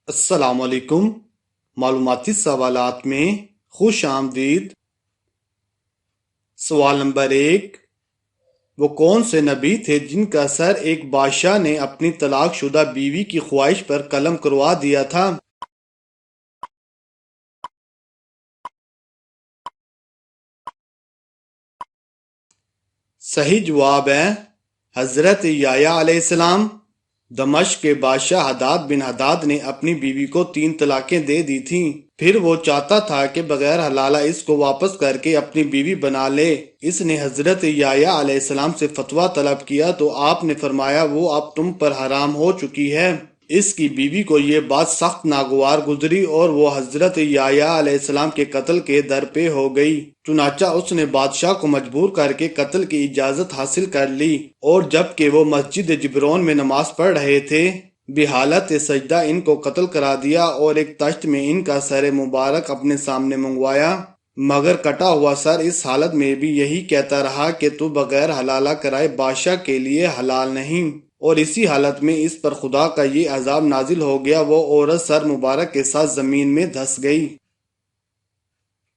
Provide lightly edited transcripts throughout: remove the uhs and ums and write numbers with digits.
السلام علیکم۔ معلوماتی سوالات میں خوش آمدید۔ سوال نمبر 1، وہ کون سے نبی تھے جن کا سر ایک بادشاہ نے اپنی طلاق شدہ بیوی کی خواہش پر قلم کروا دیا تھا؟ صحیح جواب ہے حضرت یحییٰ علیہ السلام۔ دمشق کے بادشاہ حداد بن حداد نے اپنی بیوی کو 3 طلاقیں دے دی تھیں، پھر وہ چاہتا تھا کہ بغیر حلالہ اس کو واپس کر کے اپنی بیوی بنا لے۔ اس نے حضرت یحییٰ علیہ السلام سے فتویٰ طلب کیا تو آپ نے فرمایا وہ اب تم پر حرام ہو چکی ہے۔ اس کی بیوی کو یہ بات سخت ناگوار گزری اور وہ حضرت یحییٰ علیہ السلام کے قتل کے در پہ ہو گئی۔ چنانچہ اس نے بادشاہ کو مجبور کر کے قتل کی اجازت حاصل کر لی، اور جب کہ وہ مسجد جبرون میں نماز پڑھ رہے تھے بحالت سجدہ ان کو قتل کرا دیا اور ایک تشت میں ان کا سر مبارک اپنے سامنے منگوایا، مگر کٹا ہوا سر اس حالت میں بھی یہی کہتا رہا کہ تو بغیر حلالہ کرائے بادشاہ کے لیے حلال نہیں، اور اسی حالت میں اس پر خدا کا یہ عذاب نازل ہو گیا، وہ عورت سر مبارک کے ساتھ زمین میں دھس گئی۔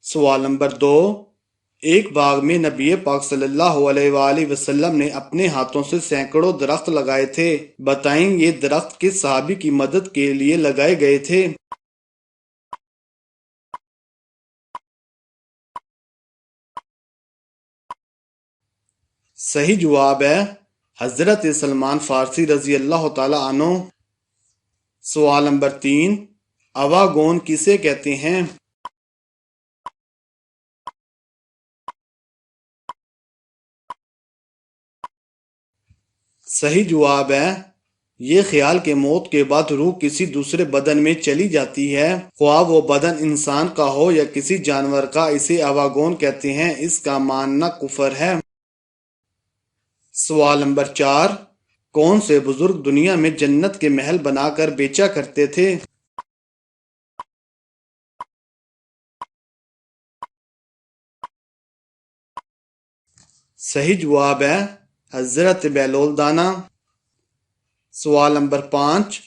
سوال نمبر 2، ایک باغ میں نبی پاک صلی اللہ علیہ وآلہ وسلم نے اپنے ہاتھوں سے سینکڑوں درخت لگائے تھے، بتائیں یہ درخت کس صحابی کی مدد کے لیے لگائے گئے تھے؟ صحیح جواب ہے حضرت سلمان فارسی رضی اللہ تعالی عنہ۔ سوال نمبر 3، اواگون کسے کہتے ہیں؟ صحیح جواب ہے یہ خیال کہ موت کے بعد روح کسی دوسرے بدن میں چلی جاتی ہے، خواہ وہ بدن انسان کا ہو یا کسی جانور کا، اسے اواگون کہتے ہیں، اس کا ماننا کفر ہے۔ سوال نمبر 4، کون سے بزرگ دنیا میں جنت کے محل بنا کر بیچا کرتے تھے؟ صحیح جواب ہے حضرت بیلول دانا۔ سوال نمبر 5،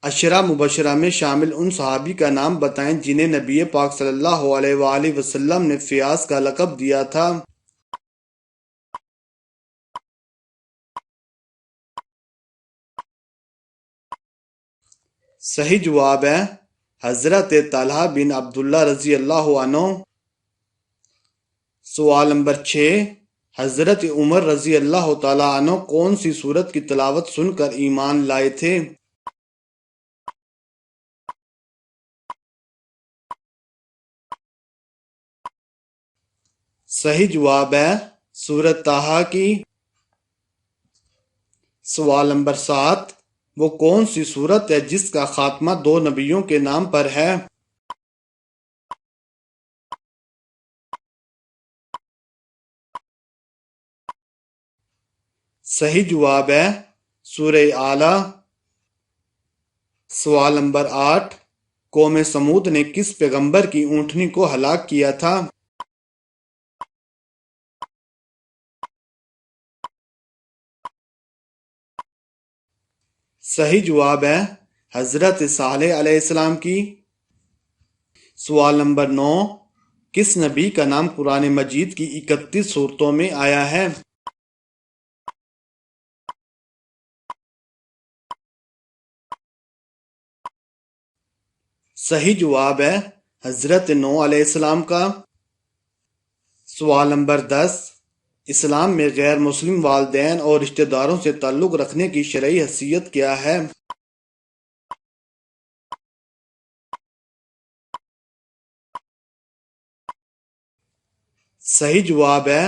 عشرہ مبشرہ میں شامل ان صحابی کا نام بتائیں جنہیں نبی پاک صلی اللہ علیہ وآلہ وسلم نے فیاض کا لقب دیا تھا۔ صحیح جواب ہے حضرت طلحہ بن عبداللہ رضی اللہ عنہ۔ سوال نمبر 6، حضرت عمر رضی اللہ تعالیٰ عنہ کون سی سورت کی تلاوت سن کر ایمان لائے تھے؟ صحیح جواب ہے سورت طٰہٰ کی۔ سوال نمبر 7، وہ کون سی سورت ہے جس کا خاتمہ 2 نبیوں کے نام پر ہے؟ صحیح جواب ہے سورہ اعلیٰ۔ سوال نمبر 8، قوم سمود نے کس پیغمبر کی اونٹنی کو ہلاک کیا تھا؟ صحیح جواب ہے حضرت صالح علیہ السلام کی۔ سوال نمبر 9، کس نبی کا نام قرآن مجید کی 31 سورتوں میں آیا ہے؟ صحیح جواب ہے حضرت نوح علیہ السلام کا۔ سوال نمبر 10، اسلام میں غیر مسلم والدین اور رشتہ داروں سے تعلق رکھنے کی شرعی حیثیت کیا ہے؟ صحیح جواب ہے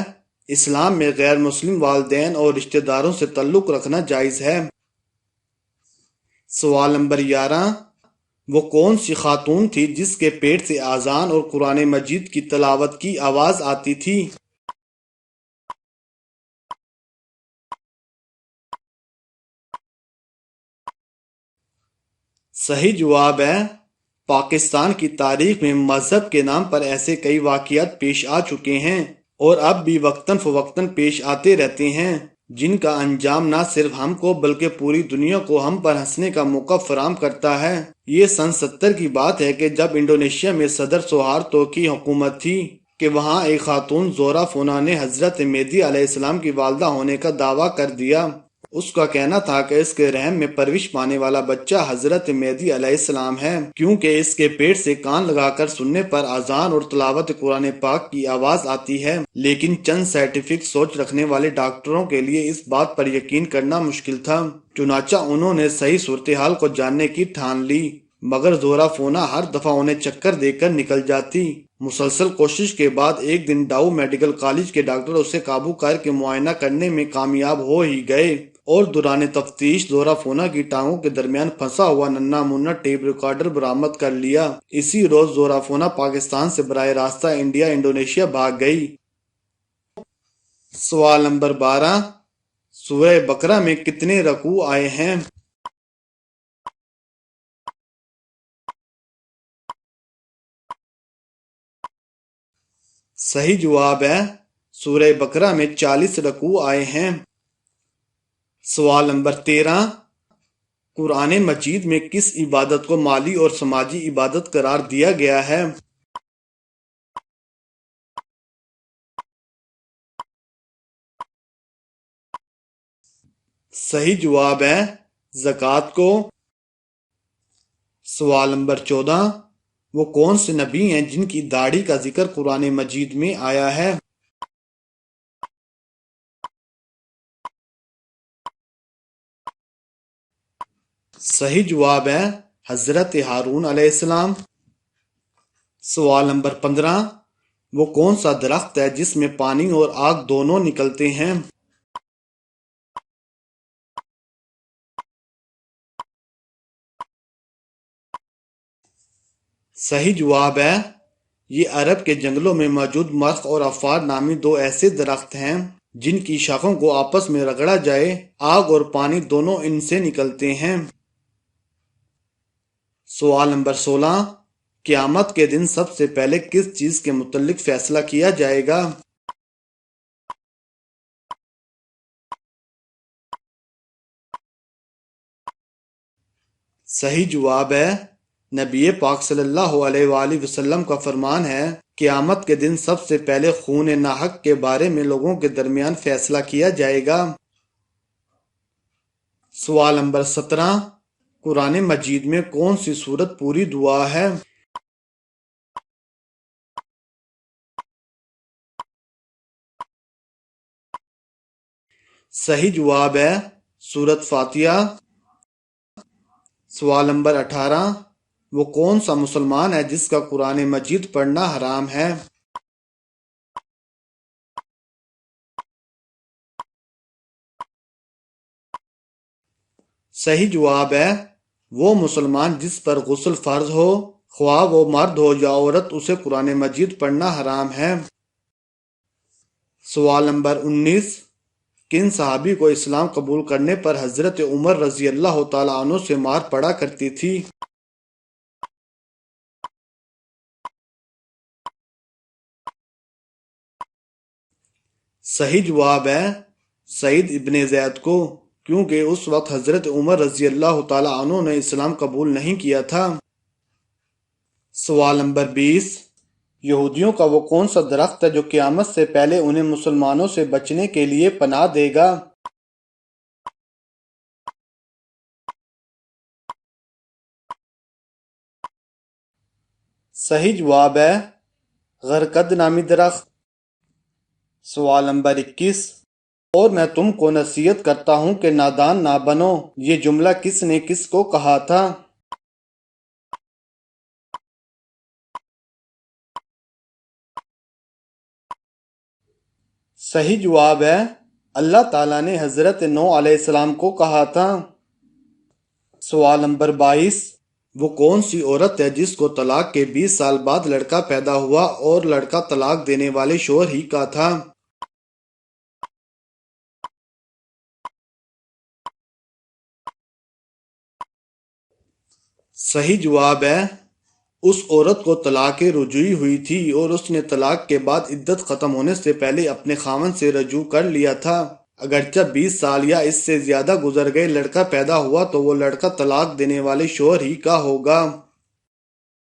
اسلام میں غیر مسلم والدین اور رشتہ داروں سے تعلق رکھنا جائز ہے۔ سوال نمبر 11، وہ کون سی خاتون تھی جس کے پیٹ سے اذان اور قرآن مجید کی تلاوت کی آواز آتی تھی؟ صحیح جواب ہے پاکستان کی تاریخ میں مذہب کے نام پر ایسے کئی واقعات پیش آ چکے ہیں اور اب بھی وقتاً فوقتاً پیش آتے رہتے ہیں۔ جن کا انجام نہ صرف ہم کو بلکہ پوری دنیا کو ہم پر ہنسنے کا موقع فراہم کرتا ہے۔ یہ سن 70 کی بات ہے کہ جب انڈونیشیا میں صدر سوہارتو کی حکومت تھی کہ وہاں ایک خاتون زورا فونا نے حضرت مہدی علیہ السلام کی والدہ ہونے کا دعویٰ کر دیا۔ اس کا کہنا تھا کہ اس کے رحم میں پرورش پانے والا بچہ حضرت مہدی علیہ السلام ہے، کیونکہ اس کے پیٹ سے کان لگا کر سننے پر اذان اور تلاوت قرآن پاک کی آواز آتی ہے۔ لیکن چند سائنٹیفک سوچ رکھنے والے ڈاکٹروں کے لیے اس بات پر یقین کرنا مشکل تھا، چنانچہ انہوں نے صحیح صورتحال کو جاننے کی ٹھان لی، مگر زورا فونا ہر دفعہ انہیں چکر دے کر نکل جاتی۔ مسلسل کوشش کے بعد ایک دن ڈاؤ میڈیکل کالج کے ڈاکٹر اسے قابو کر کے معائنہ کرنے میں کامیاب ہو ہی گئے، اور دوران تفتیش زورا فونا کی ٹانگوں کے درمیان پھنسا ہوا ننھا منھا ٹیپ ریکارڈر برآمد کر لیا۔ اسی روز زورا فونا پاکستان سے براہ راستہ انڈونیشیا بھاگ گئی۔ سوال نمبر 12، سورہ بقرہ میں کتنے رکوع آئے ہیں؟ صحیح جواب ہے سورہ بقرہ میں 40 رکوع آئے ہیں۔ سوال نمبر 13، قرآن مجید میں کس عبادت کو مالی اور سماجی عبادت قرار دیا گیا ہے؟ صحیح جواب ہے زکوٰۃ کو۔ سوال نمبر 14، وہ کون سے نبی ہیں جن کی داڑھی کا ذکر قرآن مجید میں آیا ہے؟ صحیح جواب ہے حضرت ہارون علیہ السلام۔ سوال نمبر 15، وہ کون سا درخت ہے جس میں پانی اور آگ دونوں نکلتے ہیں؟ صحیح جواب ہے یہ عرب کے جنگلوں میں موجود مرخ اور عفار نامی دو ایسے درخت ہیں جن کی شاخوں کو آپس میں رگڑا جائے آگ اور پانی دونوں ان سے نکلتے ہیں۔ سوال نمبر 16، قیامت کے دن سب سے پہلے کس چیز کے متعلق فیصلہ کیا جائے گا؟ صحیح جواب ہے نبی پاک صلی اللہ علیہ وآلہ وسلم کا فرمان ہے، قیامت کے دن سب سے پہلے خون ناحق کے بارے میں لوگوں کے درمیان فیصلہ کیا جائے گا۔ سوال نمبر 17، قرآن مجید میں کون سی سورت پوری دعا ہے؟ صحیح جواب ہے سورت فاتحہ۔ سوال نمبر 18، وہ کون سا مسلمان ہے جس کا قرآن مجید پڑھنا حرام ہے؟ صحیح جواب ہے وہ مسلمان جس پر غسل فرض ہو، خواہ وہ مرد ہو یا عورت، اسے قرآن مجید پڑھنا حرام ہے۔ سوال نمبر 19، کن صحابی کو اسلام قبول کرنے پر حضرت عمر رضی اللہ تعالیٰ عنہ سے مار پڑا کرتی تھی؟ صحیح جواب ہے سعید ابن زید کو، کیونکہ اس وقت حضرت عمر رضی اللہ تعالیٰ عنہ نے اسلام قبول نہیں کیا تھا۔ سوال نمبر 20، یہودیوں کا وہ کون سا درخت ہے جو قیامت سے پہلے انہیں مسلمانوں سے بچنے کے لیے پناہ دے گا؟ صحیح جواب ہے غرقد نامی درخت۔ سوال نمبر 21، اور میں تم کو نصیحت کرتا ہوں کہ نادان نہ بنو، یہ جملہ کس نے کس کو کہا تھا؟ صحیح جواب ہے اللہ تعالیٰ نے حضرت نوح علیہ السلام کو کہا تھا۔ سوال نمبر 22، وہ کون سی عورت ہے جس کو طلاق کے 20 سال بعد لڑکا پیدا ہوا اور لڑکا طلاق دینے والے شوہر ہی کا تھا؟ صحیح جواب ہے اس عورت کو طلاق رجوعی ہوئی تھی اور اس نے طلاق کے بعد عدت ختم ہونے سے پہلے اپنے خاوند سے رجوع کر لیا تھا۔ اگرچہ 20 سال یا اس سے زیادہ گزر گئے، لڑکا پیدا ہوا تو وہ لڑکا طلاق دینے والے شوہر ہی کا ہوگا۔